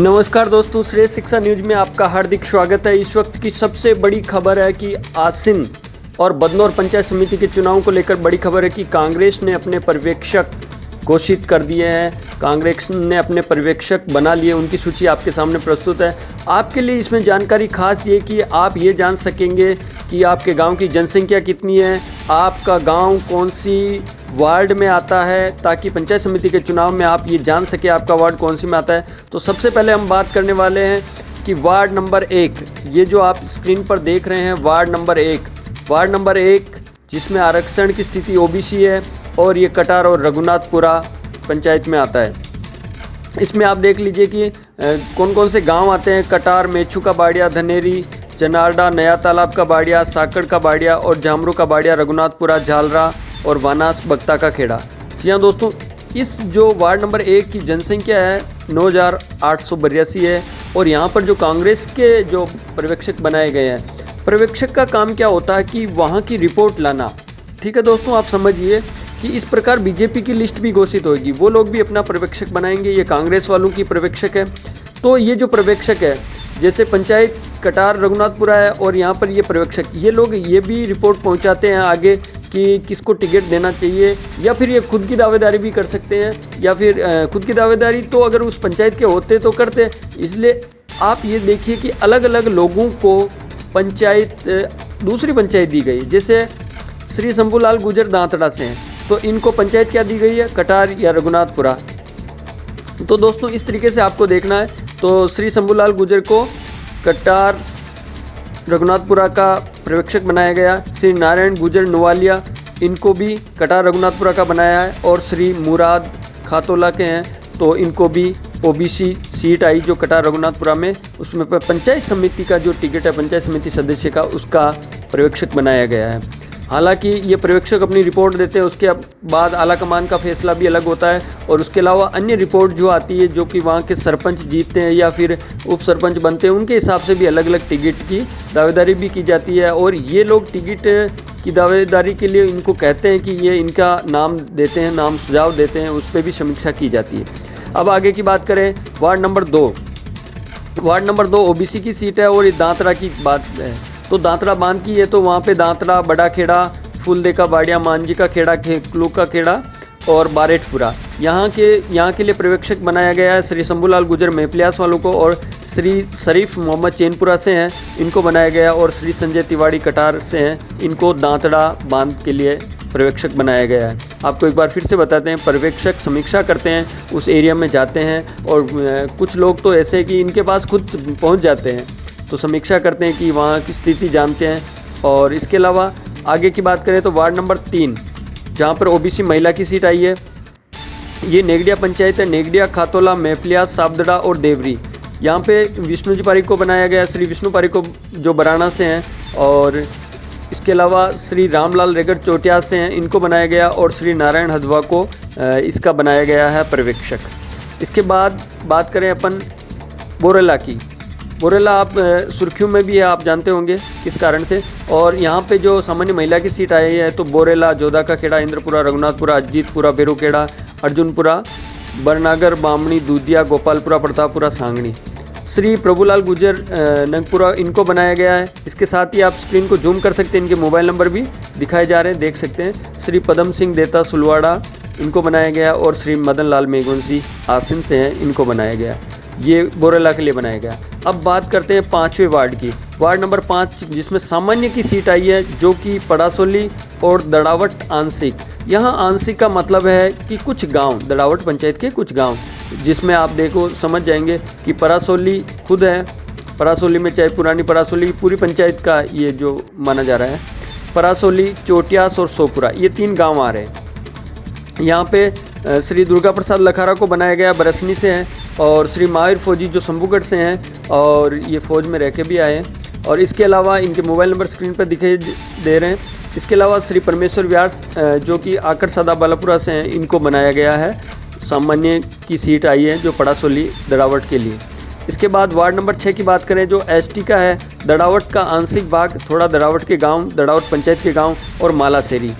नमस्कार दोस्तों, श्रेष्ठ शिक्षा न्यूज में आपका हार्दिक स्वागत है। इस वक्त की सबसे बड़ी खबर है कि आसिन और बदनौर पंचायत समिति के चुनाव को लेकर बड़ी खबर है कि कांग्रेस ने अपने पर्यवेक्षक घोषित कर दिए हैं। कांग्रेस ने अपने पर्यवेक्षक बना लिए, उनकी सूची आपके सामने प्रस्तुत है। आपके लिए इसमें जानकारी खास ये कि आप ये जान सकेंगे कि आपके गांव की जनसंख्या कितनी है, आपका गांव कौन सी वार्ड में आता है, ताकि पंचायत समिति के चुनाव में आप ये जान सके आपका वार्ड कौन सी में आता है। तो सबसे पहले हम बात करने वाले हैं कि वार्ड नंबर 1, ये जो आप स्क्रीन पर देख रहे हैं वार्ड नंबर एक जिसमें आरक्षण की स्थिति ओबीसी है और ये कटार और रघुनाथपुरा पंचायत में आता है। इसमें आप देख लीजिए कि कौन कौन से गांव आते हैं। कटार, मेछू का बाड़िया, धनेरी, जनारडा, नया तालाब का बाड़िया, साकड़ का बाड़िया और जामरू का बाड़िया, रघुनाथपुरा, झालरा और वानास बख्ता का खेड़ा। जी हाँ दोस्तों, इस जो वार्ड नंबर 1 की जनसंख्या है 9,882 है। और यहाँ पर जो कांग्रेस के जो पर्यवेक्षक बनाए गए हैं, पर्यवेक्षक का काम क्या होता है कि वहाँ की रिपोर्ट लाना। ठीक है दोस्तों, आप समझिए कि इस प्रकार बीजेपी की लिस्ट भी घोषित होगी, वो लोग भी अपना पर्यवेक्षक बनाएंगे। ये कांग्रेस वालों की पर्यवेक्षक है। तो ये जो पर्यवेक्षक है, जैसे पंचायत कटार रघुनाथपुरा है और यहाँ पर ये पर्यवेक्षक, ये लोग ये भी रिपोर्ट पहुँचाते हैं आगे कि किसको टिकट देना चाहिए, या फिर ये खुद की दावेदारी भी कर सकते हैं, या फिर खुद की दावेदारी तो अगर उस पंचायत के होते तो करते। इसलिए आप ये देखिए कि अलग अलग लोगों को दूसरी पंचायत दी गई। जैसे श्री शंभूलाल गुजर दांतड़ा से हैं, तो इनको पंचायत क्या दी गई है, कटार या रघुनाथपुरा। तो दोस्तों इस तरीके से आपको देखना है। तो श्री शंभूलाल गुजर को कटार रघुनाथपुरा का पर्यवेक्षक बनाया गया। श्री नारायण गुजर नवालिया, इनको भी कटार रघुनाथपुरा का बनाया है। और श्री मुराद खातोला के हैं, तो इनको भी ओबीसी सीट आई जो कटार रघुनाथपुरा में, उसमें पर पंचायत समिति का जो टिकट है पंचायत समिति सदस्य का, उसका पर्यवेक्षक बनाया गया है। हालांकि ये पर्यवेक्षक अपनी रिपोर्ट देते हैं, उसके बाद आला कमान का फैसला भी अलग होता है। और उसके अलावा अन्य रिपोर्ट जो आती है, जो कि वहाँ के सरपंच जीतते हैं या फिर उप सरपंच बनते हैं, उनके हिसाब से भी अलग अलग टिकट की दावेदारी भी की जाती है। और ये लोग टिकट की दावेदारी के लिए इनको कहते हैं कि ये इनका नाम देते हैं, नाम सुझाव देते हैं, उस पर भी समीक्षा की जाती है। अब आगे की बात करें, वार्ड नंबर 2 ओबीसी की सीट है और ये दांतरा की बात है। तो दांतरा बांध की है, तो वहाँ पे दांतरा, बड़ा खेड़ा, फूलदे का बाड़िया, मांझी का खेड़ा, क्लू का खेड़ा और बारेटपुरा, यहाँ के लिए पर्यवेक्षक बनाया गया है। श्री शंभूलाल गुजर मेहपलियास वालों को और श्री शरीफ मोहम्मद चैनपुरा से हैं, इनको बनाया गया। और श्री संजय तिवाड़ी कटार से हैं, इनको दांतड़ा बांध के लिए पर्यवेक्षक बनाया गया है। आपको एक बार फिर से बताते हैं, पर्यवेक्षक समीक्षा करते हैं, उस एरिया में जाते हैं। और कुछ लोग तो ऐसे कि इनके पास खुद पहुँच जाते हैं, तो समीक्षा करते हैं कि वहाँ की स्थिति जानते हैं। और इसके अलावा आगे की बात करें तो वार्ड नंबर 3, जहाँ पर ओबीसी महिला की सीट आई है, ये नेगड़िया पंचायत है। नेगड़िया, खातोला, मेहपलियास, साबदड़ा और देवरी, यहाँ पे विष्णु जी पारिक को बनाया गया। श्री विष्णु पारिक को जो बराना से हैं। और इसके अलावा श्री रामलाल रेगड़ चोटिया से हैं, इनको बनाया गया। और श्री नारायण हदवा को इसका बनाया गया है पर्यवेक्षक। इसके बाद बात करें अपन बोरेला की। बोरेला आप सुर्खियों में भी है, आप जानते होंगे किस कारण से। और यहाँ पे जो सामान्य महिला की सीट आई है, तो बोरेला, जोधा का खेड़ा, इंद्रपुरा, रघुनाथपुरा, अजीतपुरा, बेरुखेड़ा, अर्जुनपुरा, बरनागर, बामणी, दूधिया, गोपालपुरा, प्रतापपुरा, सांगणी। श्री प्रभुलाल गुजर नगपुरा, इनको बनाया गया है। इसके साथ ही आप स्क्रीन को जूम कर सकते हैं, इनके मोबाइल नंबर भी दिखाए जा रहे हैं, देख सकते हैं। श्री पदम सिंह देता सुलवाड़ा, इनको बनाया गया। और श्री मदन लाल मेघवंशी आसिन से हैं, इनको बनाया गया। ये बोरेला के लिए बनाया गया। अब बात करते हैं 5वें वार्ड की। वार्ड नंबर 5, जिसमें सामान्य की सीट आई है, जो कि पड़ासोली और दड़ावट आंशिक। यहाँ आंशिक का मतलब है कि कुछ गांव, दड़ावट पंचायत के कुछ गांव, जिसमें आप देखो समझ जाएंगे कि परासोली खुद है। परासोली में चाहे पुरानी परासोली पूरी पंचायत का ये जो माना जा रहा है, परासोली, चोटियास और सोपुरा, ये 3 गाँव आ रहे हैं। यहाँ पे श्री दुर्गा प्रसाद लखारा को बनाया गया, बरसनी से हैं। और श्री महावीर फौजी जो शंभूगढ़ से हैं, और ये फौज में रह के भी आए हैं। और इसके अलावा इनके मोबाइल नंबर स्क्रीन पर दिखाई दे रहे हैं। इसके अलावा श्री परमेश्वर व्यास जो कि आकर सदा बालापुरा से हैं, इनको बनाया गया है। सामान्य की सीट आई है जो पड़ासोली दड़ावट के लिए। इसके बाद वार्ड नंबर 6 की बात करें, जो एसटी का है, दड़ावट का आंशिक भाग, थोड़ा दड़ावट के गाँव, दड़ावट पंचायत के गाँव और मालासेरी।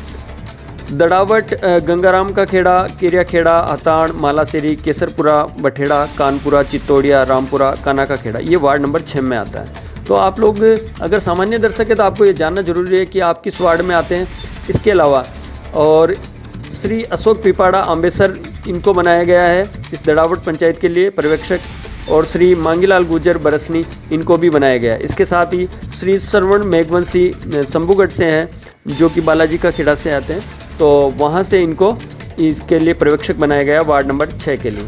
दड़ावट, गंगाराम का खेड़ा, किरिया खेड़ा, हताण, मालासेरी, केसरपुरा, बठेड़ा, कानपुरा, चित्तौड़िया, रामपुरा, काना का खेड़ा, ये वार्ड नंबर 6 में आता है। तो आप लोग अगर सामान्य दर्शक है तो आपको ये जानना जरूरी है कि आप किस वार्ड में आते हैं। इसके अलावा और श्री अशोक पिपाड़ा आम्बेसर, इनको बनाया गया है इस दड़ावट पंचायत के लिए पर्यवेक्षक, और श्री मांगीलाल गुर्जर बरसनी, इनको भी बनाया गया है। इसके साथ ही श्री श्रवण मेघवंशी शंभूगढ़ से हैं, जो कि बालाजी का खेड़ा से आते हैं, तो वहाँ से इनको इसके लिए पर्यवेक्षक बनाया गया वार्ड नंबर 6 के लिए।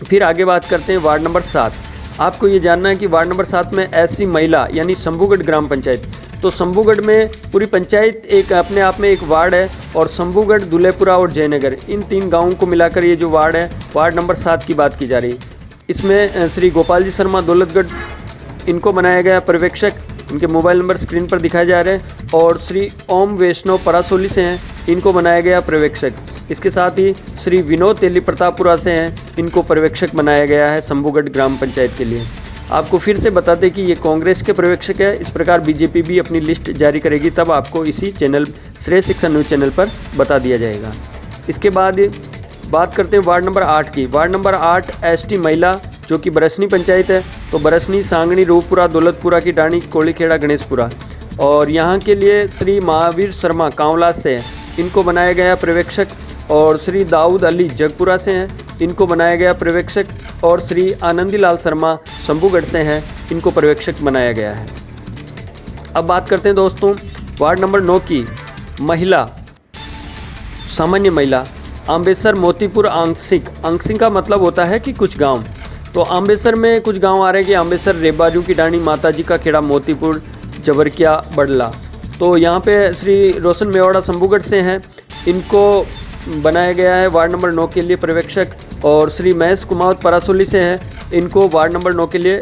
फिर आगे बात करते हैं वार्ड नंबर 7। आपको ये जानना है कि वार्ड नंबर 7 में ऐसी महिला यानी शंभूगढ़ ग्राम पंचायत, तो शंभूगढ़ में पूरी पंचायत एक अपने आप में एक वार्ड है, और शंभूगढ़, दुलेपुरा और जयनगर, इन 3 गाँवों को मिलाकर ये जो वार्ड है, वार्ड नंबर 7 की बात की जा रही है। इसमें श्री गोपाल जी शर्मा दौलतगढ़, इनको बनाया गया पर्यवेक्षक, इनके मोबाइल नंबर स्क्रीन पर दिखाए जा रहे हैं, और श्री ओम वैष्णव परासोली से हैं, इनको बनाया गया पर्यवेक्षक। इसके साथ ही श्री विनोद तेली प्रतापपुरा से हैं, इनको पर्यवेक्षक बनाया गया है शंभूगढ़ ग्राम पंचायत के लिए। आपको फिर से बता दें कि ये कांग्रेस के पर्यवेक्षक है। इस प्रकार बीजेपी भी अपनी लिस्ट जारी करेगी, तब आपको इसी चैनल श्रेय शिक्षा न्यूज़ चैनल पर बता दिया जाएगा। इसके बाद बात करते हैं वार्ड नंबर 8 की। वार्ड नंबर 8 एसटी महिला, जो कि बरसनी पंचायत है, तो बरसनी, सांगणी, रूपपुरा, दौलतपुरा की डाणी, कोड़ीखेड़ा, गणेशपुरा, और यहाँ के लिए श्री महावीर शर्मा कांवलास से हैं, इनको बनाया गया पर्यवेक्षक, और श्री दाऊद अली जगपुरा से हैं, इनको बनाया गया पर्यवेक्षक, और श्री आनंदीलाल शर्मा शंभूगढ़ से हैं, इनको पर्यवेक्षक बनाया गया है। अब बात करते हैं दोस्तों वार्ड नंबर 9 की। महिला, सामान्य महिला, आम्बेसर, मोतीपुर, आंशिक, आंशिक का मतलब होता है कि कुछ गांव, तो आम्बेसर में कुछ गांव आ रहे हैं कि आम्बेसर, रेबाजू की डाणी, माताजी का खेड़ा, मोतीपुर, जबरकिया, बड़ला, तो यहाँ पे श्री रोशन मेवाड़ा शंभूगढ़ से हैं, इनको बनाया गया है वार्ड नंबर 9 के लिए पर्यवेक्षक, और श्री महेश कुमावत परासोली से हैं, इनको वार्ड नंबर 9 के लिए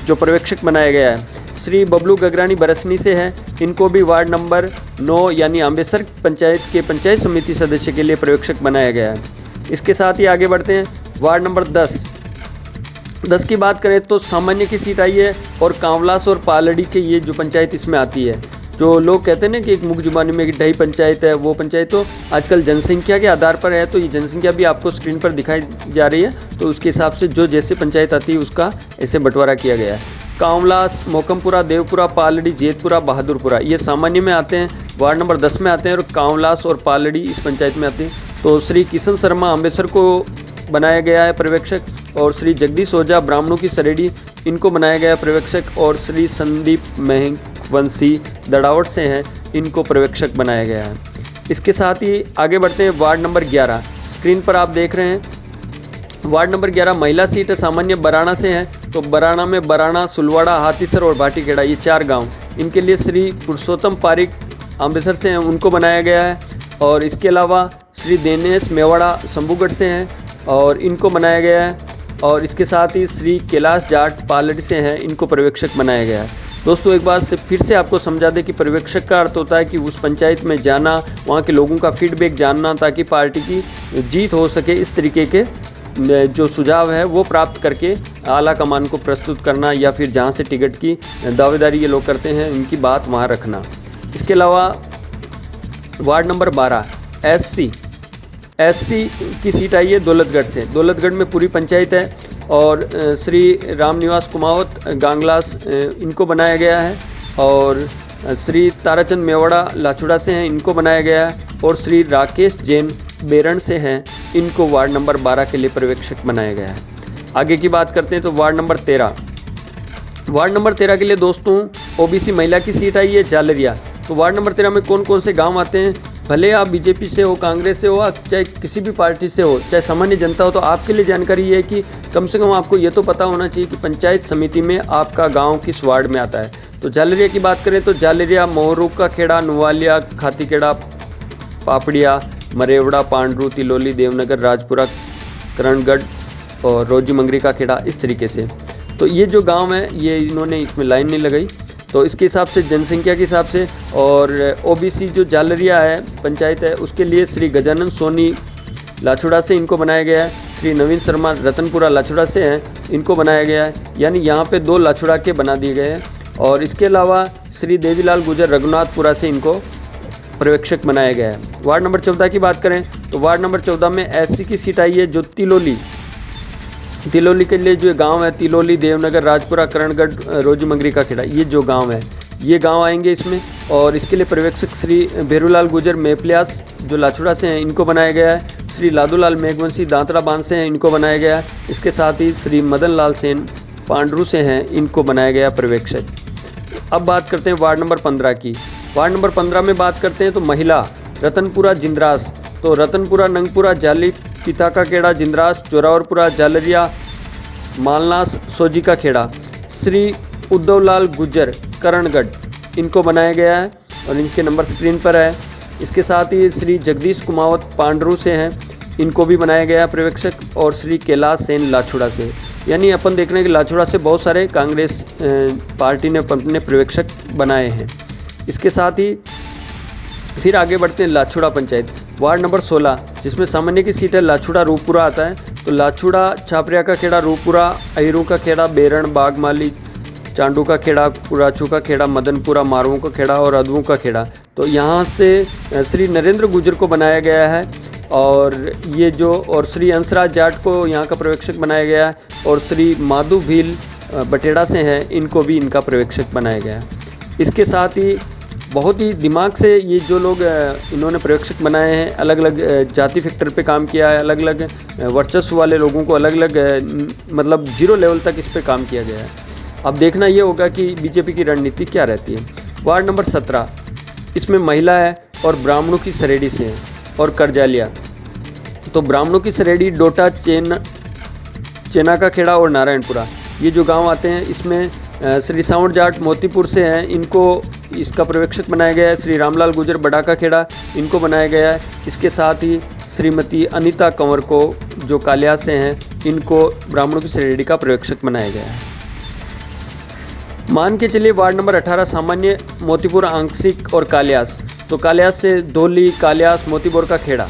जो पर्यवेक्षक बनाया गया है। श्री बबलू गगरानी बरसनी से हैं, इनको भी वार्ड नंबर 9 यानी आम्बेसर पंचायत के पंचायत समिति सदस्य के लिए पर्यवेक्षक बनाया गया है। इसके साथ ही आगे बढ़ते हैं वार्ड नंबर 10 की बात करें तो सामान्य की सीट आई है, और कांवलास और पालड़ी के ये जो पंचायत इसमें आती है। जो लोग कहते हैं ना कि एक मुख जुबानी में ढाई पंचायत है, वो पंचायत तो आजकल जनसंख्या के आधार पर है, तो ये जनसंख्या भी आपको स्क्रीन पर दिखाई जा रही है, तो उसके हिसाब से जो जैसे पंचायत आती है उसका ऐसे बंटवारा किया गया है। कांवलास, मोकमपुरा, देवपुरा, पालड़ी, जेतपुरा, बहादुरपुरा, ये सामान्य में आते हैं, वार्ड नंबर 10 में आते हैं, और कांवलास और पालड़ी इस पंचायत में आते हैं। तो श्री किशन शर्मा अम्बेसर को बनाया गया है पर्यवेक्षक, और श्री जगदीश ओझा ब्राह्मणों की सरेडी, इनको बनाया गया पर्यवेक्षक, और श्री संदीप मेघवंशी दड़ावट से हैं, इनको पर्यवेक्षक बनाया गया है। इसके साथ ही आगे बढ़ते हैं वार्ड नंबर 11। स्क्रीन पर आप देख रहे हैं वार्ड नंबर 11 महिला सीट है, सामान्य बराना से हैं, तो बराना में बराना, सुलवाड़ा, हाथीसर और भाटीखेड़ा, ये 4 गांव, इनके लिए श्री पुरुषोत्तम पारिक अम्बेसर से हैं, उनको बनाया गया है। और इसके अलावा श्री दिनेश मेवाड़ा शंभूगढ़ से हैं, और इनको बनाया गया है। और इसके साथ ही श्री कैलाश जाट पालड़ी से हैं, इनको पर्यवेक्षक बनाया गया है। दोस्तों एक बार से फिर से आपको समझा दें कि पर्यवेक्षक का अर्थ होता है कि उस पंचायत में जाना, वहाँ के लोगों का फीडबैक जानना, ताकि पार्टी की जीत हो सके। इस तरीके के जो सुझाव है वो प्राप्त करके आला कमान को प्रस्तुत करना, या फिर जहाँ से टिकट की दावेदारी ये लोग करते हैं इनकी बात वहाँ रखना। इसके अलावा वार्ड नंबर 12 एससी की सीट आई है दौलतगढ़ से। दौलतगढ़ में पूरी पंचायत है, और श्री रामनिवास कुमावत गांगलास, इनको बनाया गया है, और श्री ताराचंद मेवाड़ा लाचुड़ा से हैं, इनको बनाया गया है, और श्री राकेश जैन बेरण से हैं, इनको वार्ड नंबर 12 के लिए पर्यवेक्षक बनाया गया है। आगे की बात करते हैं तो वार्ड नंबर 13। वार्ड नंबर 13 के लिए दोस्तों ओबीसी महिला की सीट आई है जालरिया। तो वार्ड नंबर 13 में कौन कौन से गांव आते हैं, भले आप बीजेपी से हो, कांग्रेस से हो, चाहे किसी भी पार्टी से हो, चाहे सामान्य जनता हो, तो आपके लिए जानकारी ये है कि कम से कम आपको ये तो पता होना चाहिए कि पंचायत समिति में आपका गांव किस वार्ड में आता है। तो जालरिया की बात करें तो जालरिया, मोहरू का खेड़ा, नुवालिया, खातीखेड़ा, पापड़िया, मरेवड़ा, पांडरू, तिलोली, देवनगर, राजपुरा, करणगढ़ और रोजी मंगरी का खेड़ा, इस तरीके से। तो ये जो गांव है ये इन्होंने इसमें लाइन नहीं लगाई, तो इसके हिसाब से जनसंख्या के हिसाब से। और ओबीसी जो जालरिया है पंचायत है उसके लिए श्री गजानन सोनी लाछुड़ा से इनको बनाया गया है, श्री नवीन शर्मा रतनपुरा लाछुड़ा से हैं, इनको बनाया गया है, यानी यहाँ पे 2 लाछुड़ा के बना दिए गए हैं। और इसके अलावा श्री देवीलाल गुजर रघुनाथपुरा से इनको पर्यवेक्षक बनाया गया है। वार्ड नंबर 14 की बात करें तो वार्ड नंबर 14 में एससी की सीट आई है जो तिलोली के लिए जो गांव है तिलोली, देवनगर, राजपुरा, करणगढ़, रोजी मंगरी का खेड़ा, ये जो गांव है ये गांव आएंगे इसमें। और इसके लिए पर्यवेक्षक श्री भेरूलाल गुजर मेपलियास जो लाछुड़ा से हैं इनको बनाया गया है। श्री लादूलाल मेघवंशी दांतड़ा बांध से हैं, इनको बनाया गया है। इसके साथ ही श्री मदन लाल सेन पांडरू से हैं, इनको बनाया गया पर्यवेक्षक। अब बात करते हैं वार्ड नंबर 15 की। वार्ड नंबर 15 में बात करते हैं तो महिला रतनपुरा जिंद्रास, तो रतनपुरा, नंगपुरा, जाली, पिता का खेड़ा, जिंद्रास, जोरावरपुरा, जालरिया, मालनास, सोजी का खेड़ा, श्री उद्धवलाल गुज्जर करणगढ़, इनको बनाया गया है और इनके नंबर स्क्रीन पर है। इसके साथ ही श्री जगदीश कुमावत पांडरू से हैं, इनको भी बनाया गया है पर्यवेक्षक। और श्री कैलाश सेन लाछुड़ा से, यानी अपन देख रहे हैं कि लाछुड़ा से बहुत सारे कांग्रेस पार्टी ने अपने पर्यवेक्षक बनाए हैं। इसके साथ ही फिर आगे बढ़ते हैं लाछुड़ा पंचायत वार्ड नंबर 16, जिसमें सामान्य की सीट है लाछुड़ा रूपपुरा आता है। तो लाछुड़ा, छापरिया का खेड़ा, रूपपुरा, अहिरू का खेड़ा, बेरण, बागमाली, चांडू का खेड़ा, पुराचू का खेड़ा, मदनपुरा, मारवों का खेड़ा और अदवों का खेड़ा। तो यहाँ से श्री नरेंद्र गुजर को बनाया गया है और ये जो और श्री अंसराज जाट को यहाँ का पर्यवेक्षक बनाया गया है। और श्री माधु भील बटेड़ा से हैं, इनको भी इनका पर्यवेक्षक बनाया गया है। इसके साथ ही बहुत ही दिमाग से ये जो लोग इन्होंने पर्यवेक्षक बनाए हैं, अलग अलग जाति फैक्टर पे काम किया है, अलग अलग वर्चस्व वाले लोगों को अलग अलग मतलब 0 लेवल तक इस पे काम किया गया है। अब देखना ये होगा कि बीजेपी की रणनीति क्या रहती है। वार्ड नंबर 17, इसमें महिला है और ब्राह्मणों की सरेडी से है और करजालिया। तो ब्राह्मणों की सरेडी, डोटा, चेना का खेड़ा और नारायणपुरा, ये जो गांव आते हैं इसमें श्री सावड़ जाट मोतीपुर से हैं, इनको इसका पर्यवेक्षक बनाया गया है। श्री रामलाल गुजर बड़ा का खेड़ा, इनको बनाया गया है। इसके साथ ही श्रीमती अनीता कंवर को जो कालिया से हैं, इनको ब्राह्मणों की श्रेणी का पर्यवेक्षक बनाया गया है। मान के चलिए वार्ड नंबर 18 सामान्य मोतीपुर, आंशिक और कालियास। तो कालियास से धोली, कालियास, मोतीपुर का खेड़ा।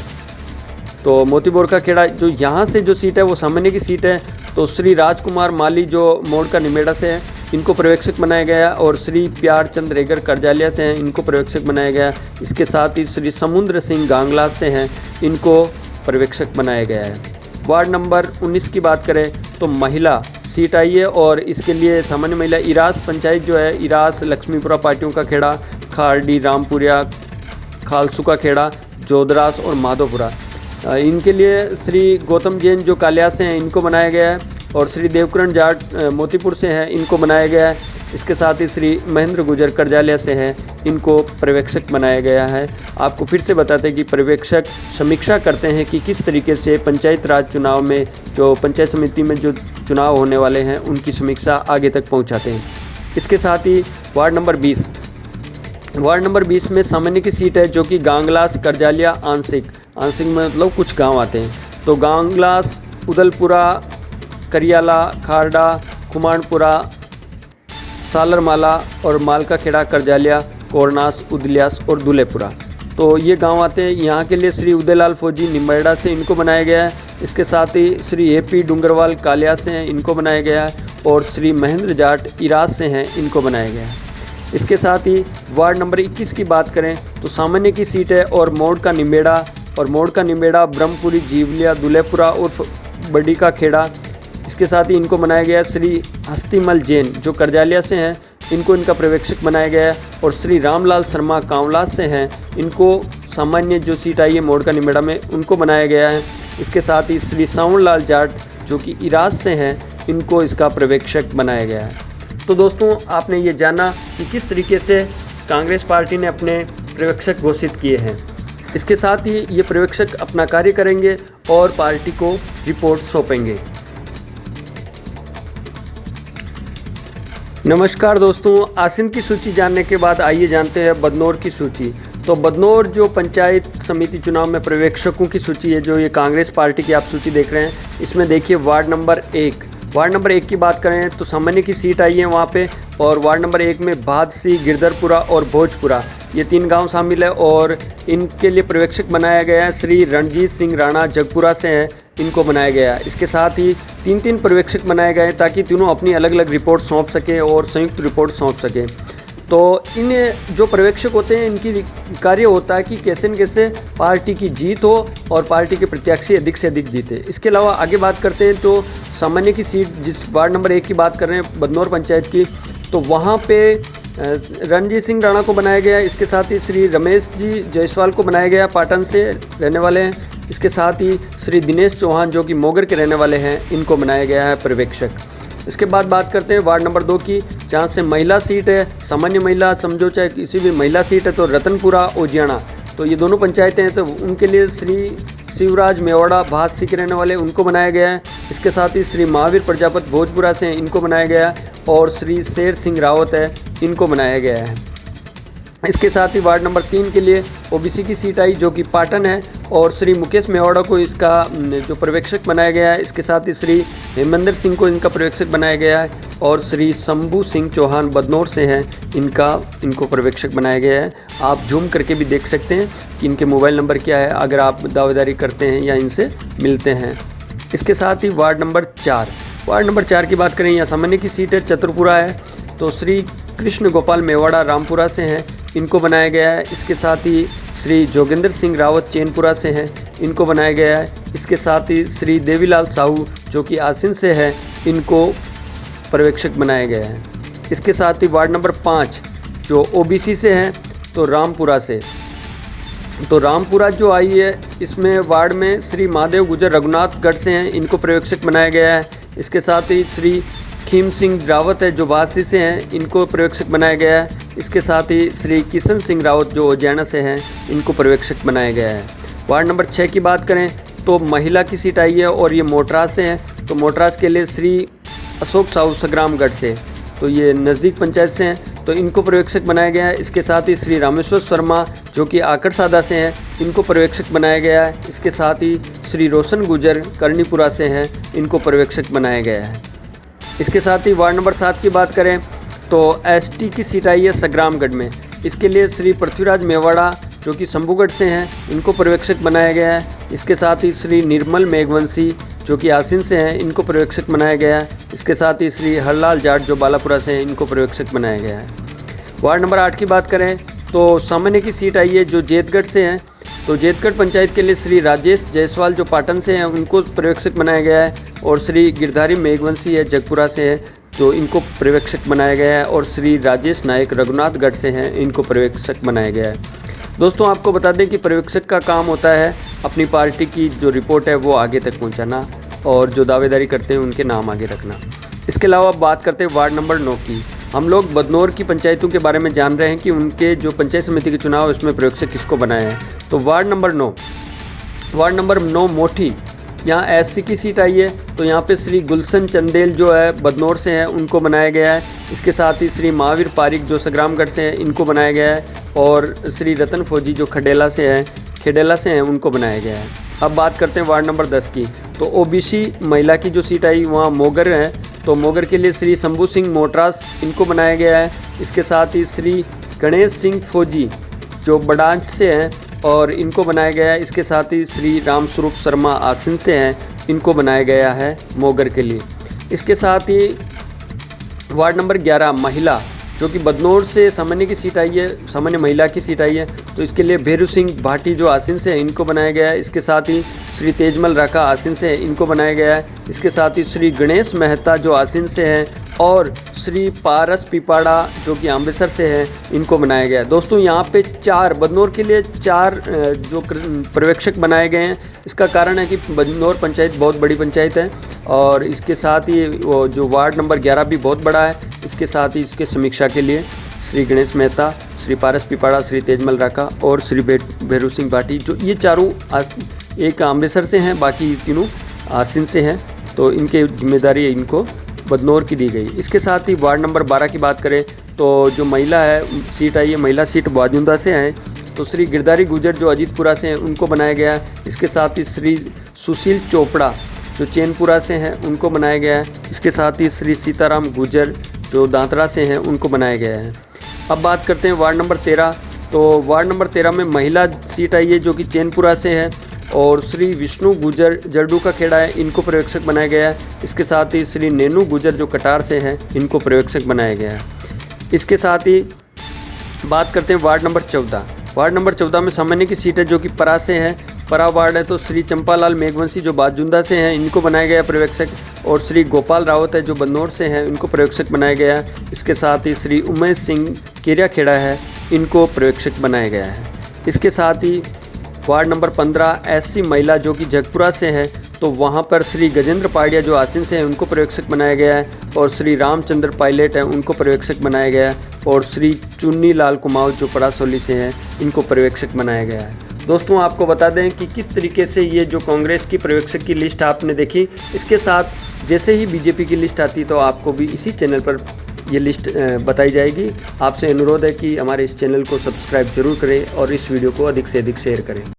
तो मोतीपुर का खेड़ा जो यहाँ से जो सीट है वो सामान्य की सीट है। तो श्री राजकुमार माली जो मोड़ का निमेड़ा से है, इनको पर्यवेक्षक बनाया गया। और श्री प्यार चंद रेगर करजालिया से हैं, इनको पर्यवेक्षक बनाया गया। इसके साथ ही श्री समुद्र सिंह गांगला से हैं, इनको पर्यवेक्षक बनाया गया है। वार्ड नंबर 19 की बात करें तो महिला सीट आई है और इसके लिए सामान्य महिला इरास पंचायत जो है, इरास, लक्ष्मीपुरा पार्टियों का खेड़ा, खारडी, रामपुरिया, खालसू का खेड़ा, जोधरास और माधोपुरा, इनके लिए श्री गौतम जैन जो कालिया से हैं, इनको बनाया गया है। और श्री देवकरण जाट मोतीपुर से हैं, इनको बनाया गया है। इसके साथ ही श्री महेंद्र गुजर करजालिया से हैं, इनको पर्यवेक्षक बनाया गया है। आपको फिर से बताते हैं कि पर्यवेक्षक समीक्षा करते हैं कि किस तरीके से पंचायत राज चुनाव में जो पंचायत समिति में जो चुनाव होने वाले हैं उनकी समीक्षा आगे तक पहुंचाते हैं। इसके साथ ही वार्ड नंबर 20 में सामान्य की सीट है जो कि गांगलास, करजालिया, आंशिक में मतलब कुछ गाँव आते हैं। तो गांगलास, उदलपुरा, करियाला, खारडा, कुमारपुरा, सालरमाला और मालका खेड़ा, करजालिया, कोरनास, उदलियास और दुलेपुरा, तो ये गांव आते हैं। यहाँ के लिए श्री उदयलाल फौजी निम्बेड़ा से इनको बनाया गया है। इसके साथ ही श्री एपी डूंगरवाल कालिया से हैं, इनको बनाया गया है। और श्री महेंद्र जाट इरास से हैं, इनको बनाया गया है। इसके साथ ही वार्ड नंबर 21 की बात करें तो सामान्य की सीट है और मोड़ का निम्बेड़ा, ब्रह्मपुरी, जीवलिया, दुलेपुरा और बड़ी का खेड़ा। इसके साथ ही इनको बनाया गया श्री हस्तीमल जैन जो करजालिया से हैं, इनको इनका पर्यवेक्षक बनाया गया है। और श्री रामलाल शर्मा कांवलास से हैं, इनको सामान्य जो सीट आई है मोड़ का निम्बेड़ा में, उनको बनाया गया है। इसके साथ ही श्री सावड़लाल जाट जो कि इरास से हैं, इनको इसका पर्यवेक्षक बनाया गया है। तो दोस्तों, आपने ये जाना कि किस तरीके से कांग्रेस पार्टी ने अपने पर्यवेक्षक घोषित किए हैं। इसके साथ ही ये पर्यवेक्षक अपना कार्य करेंगे और पार्टी को रिपोर्ट सौंपेंगे। नमस्कार दोस्तों, आसिन की सूची जानने के बाद आइए जानते हैं बदनौर की सूची। तो बदनौर जो पंचायत समिति चुनाव में पर्यवेक्षकों की सूची है, जो ये कांग्रेस पार्टी की आप सूची देख रहे हैं, इसमें देखिए वार्ड नंबर 1 की बात करें तो सामान्य की सीट आई है वहाँ पे। और वार्ड नंबर 1 में भादसी, गिरधरपुरा और भोजपुरा, ये 3 गांव शामिल है। और इनके लिए पर्यवेक्षक बनाया गया है श्री रणजीत सिंह राणा जगपुरा से हैं, इनको बनाया गया है। इसके साथ ही 3 पर्यवेक्षक बनाए गए हैं ताकि तीनों अपनी अलग अलग रिपोर्ट सौंप सकें और संयुक्त रिपोर्ट सौंप सकें। तो इन जो पर्यवेक्षक होते हैं इनकी कार्य होता है कि कैसे न कैसे पार्टी की जीत हो और पार्टी के प्रत्याशी अधिक से अधिक जीते। इसके अलावा आगे बात करते हैं तो सामान्य की सीट, जिस वार्ड नंबर 1 की बात कर रहे हैं बदनौर पंचायत की, तो वहाँ पे रणजीत सिंह राणा को बनाया गया। इसके साथ ही श्री रमेश जी जायसवाल को बनाया गया, पाटन से रहने वाले हैं। इसके साथ ही श्री दिनेश चौहान जो कि मोगर के रहने वाले हैं, इनको बनाया गया है पर्यवेक्षक। इसके बाद बात करते हैं वार्ड नंबर 2 की, जहाँ से महिला सीट है, सामान्य महिला समझो चाहे किसी भी महिला सीट है, तो रतनपुरा ओजियाना, तो ये दोनों पंचायतें हैं, तो उनके लिए श्री शिवराज मेवाड़ा भासी के रहने वाले, उनको बनाया गया है। इसके साथ ही श्री महावीर प्रजापत भोजपुरा से हैं, इनको बनाया गया है, और श्री शेर सिंह रावत है, इनको बनाया गया है। इसके साथ ही वार्ड नंबर 3 के लिए ओबीसी की सीट आई जो कि पाटन है, और श्री मुकेश मेवाड़ा को इसका जो पर्यवेक्षक बनाया गया है। इसके साथ ही श्री हेमंदर सिंह को इनका पर्यवेक्षक बनाया गया है, और श्री शंभू सिंह चौहान बदनौर से हैं, इनको पर्यवेक्षक बनाया गया है। आप जूम करके भी देख सकते हैं कि इनके मोबाइल नंबर क्या है अगर आप दावेदारी करते हैं या इनसे मिलते हैं। इसके साथ ही वार्ड नंबर 4 की बात करें, यहाँ सामान्य की सीट है, चतुरपुरा है, तो श्री कृष्ण गोपाल मेवाड़ा रामपुरा से हैं, इनको बनाया गया है। इसके साथ ही श्री जोगेंद्र सिंह रावत चैनपुरा से हैं, इनको बनाया गया है। इसके साथ ही श्री देवीलाल साहू जो कि आसिन से है, इनको पर्यवेक्षक बनाया गया है। इसके साथ ही वार्ड नंबर 5 जो ओबीसी से हैं, तो रामपुरा से, तो रामपुरा जो आई है इसमें वार्ड में श्री महादेव गुजर रघुनाथगढ़ से हैं, इनको पर्यवेक्षक बनाया गया है। इसके साथ ही श्री खीम सिंह रावत है जो बासी से हैं, इनको पर्यवेक्षक बनाया गया है। इसके साथ ही श्री किशन सिंह रावत जो ओजियाना से हैं, इनको पर्यवेक्षक बनाया गया है। वार्ड नंबर 6 की बात करें तो महिला की सीट आई है, और ये मोटराज से हैं, तो मोटराज के लिए श्री अशोक साहू संग्रामगढ़ से, तो ये नज़दीक पंचायत से हैं, तो इनको पर्यवेक्षक बनाया गया है। इसके साथ ही श्री रामेश्वर शर्मा जो कि आकड़ सादा से हैं, इनको पर्यवेक्षक बनाया गया है। इसके साथ ही श्री रोशन गुजर कर्णीपुरा से हैं, इनको पर्यवेक्षक बनाया गया है। इसके साथ ही वार्ड नंबर 7 की बात करें तो एसटी की सीट आई है संग्रामगढ़ में, इसके लिए श्री पृथ्वीराज मेवाड़ा जो कि शंभूगढ़ से हैं, इनको पर्यवेक्षक बनाया गया है। इसके साथ ही श्री निर्मल मेघवंशी जो कि आसिन से हैं, इनको पर्यवेक्षक बनाया गया है। इसके साथ ही श्री हरलाल जाट जो बालापुरा से हैं, इनको पर्यवेक्षक बनाया गया है। वार्ड नंबर 8 की बात करें तो सामान्य की सीट आई है जो जेतगढ़ से हैं, तो जेतगढ़ पंचायत के लिए श्री राजेश जायसवाल जो पाटन से हैं, उनको पर्यवेक्षक बनाया गया है, और श्री गिरधारी मेघवंशी है जगपुरा से है, तो इनको पर्यवेक्षक बनाया गया है, और श्री राजेश नायक रघुनाथगढ़ से हैं, इनको पर्यवेक्षक बनाया गया है। दोस्तों आपको बता दें कि पर्यवेक्षक का काम होता है अपनी पार्टी की जो रिपोर्ट है वो आगे तक पहुंचाना, और जो दावेदारी करते हैं उनके नाम आगे रखना। इसके अलावा बात करते हैं वार्ड नंबर 9 की। हम लोग बदनौर की पंचायतों के बारे में जान रहे हैं कि उनके जो पंचायत समिति के चुनाव उसमें पर्यवेक्षक किसको बनाए हैं। तो वार्ड नंबर 9 मोठी, यहाँ एससी की सीट आई है, तो यहाँ पे श्री गुलशन चंदेल जो है बदनौर से हैं, उनको बनाया गया है। इसके साथ ही श्री महावीर पारिक जो संग्रामगढ़ से हैं, इनको बनाया गया है, और श्री रतन फौजी जो खेडेला से हैं, उनको बनाया गया है। अब बात करते हैं वार्ड नंबर 10 की। तो ओबीसी महिला की जो सीट आई वहाँ मोगर है, तो मोगर के लिए श्री शंभू सिंह मोटरास, इनको बनाया गया है। इसके साथ ही श्री गणेश सिंह फौजी जो बडांच से हैं, और इनको बनाया गया है। इसके साथ ही श्री रामस्वरूप शर्मा आसिन से हैं, इनको बनाया गया है मोगर के लिए। इसके साथ ही वार्ड नंबर 11 महिला जो कि बदनौर से सामान्य की सीट आई है, सामान्य महिला की सीट आई है, तो इसके लिए भैरू सिंह भाटी जो आसिन से हैं, इनको बनाया गया है। इसके साथ ही श्री तेजमल राका आसिन से हैं, इनको बनाया गया है। इसके साथ ही श्री गणेश मेहता जो आसिन से हैं, और श्री पारस पिपाड़ा जो कि अमृतसर से हैं, इनको बनाया गया है। दोस्तों यहाँ पे 4 बदनौर के लिए 4 जो पर्यवेक्षक बनाए गए हैं। इसका कारण है कि बदनौर पंचायत बहुत बड़ी पंचायत है, और इसके साथ ही वो जो वार्ड नंबर 11 भी बहुत बड़ा है। इसके साथ ही इसके समीक्षा के लिए श्री गणेश मेहता, श्री पारस पिपाड़ा, श्री तेजमल राका और श्री भैरू सिंह भाटी, जो ये चारों एक अमृतसर से हैं, बाकी तीनों आसिन से हैं, तो इनके जिम्मेदारी इनको बदनौर की दी गई। इसके साथ ही वार्ड नंबर 12 की बात करें तो जो महिला है सीट आई है, महिला सीट बाजुंदा से हैं, तो श्री गिरधारी गुजर जो अजीतपुरा से हैं, उनको बनाया गया है। इसके साथ ही श्री सुशील चोपड़ा जो चैनपुरा से हैं, उनको बनाया गया है। इसके साथ ही श्री सीताराम गुजर जो दांतरा से हैं, उनको बनाया गया है। अब बात करते हैं वार्ड नंबर 13। तो वार्ड नंबर 13 में महिला सीट आई है जो कि चैनपुरा से है, और श्री विष्णु गुजर जरडू का खेड़ा है, इनको पर्यवेक्षक बनाया गया है। इसके साथ ही श्री नेनू गुजर जो कटार से हैं, इनको पर्यवेक्षक बनाया गया है। इसके साथ ही बात करते हैं वार्ड नंबर 14। वार्ड नंबर 14 में सामान्य की सीट है जो कि परा से है। परा वार्ड है तो श्री चंपालाल मेघवंशी जो बाजुंदा से हैं इनको बनाया गया पर्यवेक्षक, और श्री गोपाल रावत है जो बन्नौर से हैं इनको पर्यवेक्षक बनाया गया है। इसके साथ ही श्री उमेश सिंह केरियाखेड़ा है, इनको पर्यवेक्षक बनाया गया है। इसके साथ ही वार्ड नंबर 15 एससी महिला जो कि जगपुरा से है, तो वहाँ पर श्री गजेंद्र पाड़िया जो आसिन से हैं उनको पर्यवेक्षक बनाया गया है, और श्री रामचंद्र पायलट हैं उनको पर्यवेक्षक बनाया गया है, और श्री चुन्नी लाल कुमाऊँ जो पड़ासोली से हैं इनको पर्यवेक्षक बनाया गया है। दोस्तों आपको बता दें कि किस तरीके से ये जो कांग्रेस की पर्यवेक्षक की लिस्ट आपने देखी, इसके साथ जैसे ही बीजेपी की लिस्ट आती तो आपको भी इसी चैनल पर ये लिस्ट बताई जाएगी। आपसे अनुरोध है कि हमारे इस चैनल को सब्सक्राइब जरूर करें और इस वीडियो को अधिक से अधिक शेयर करें।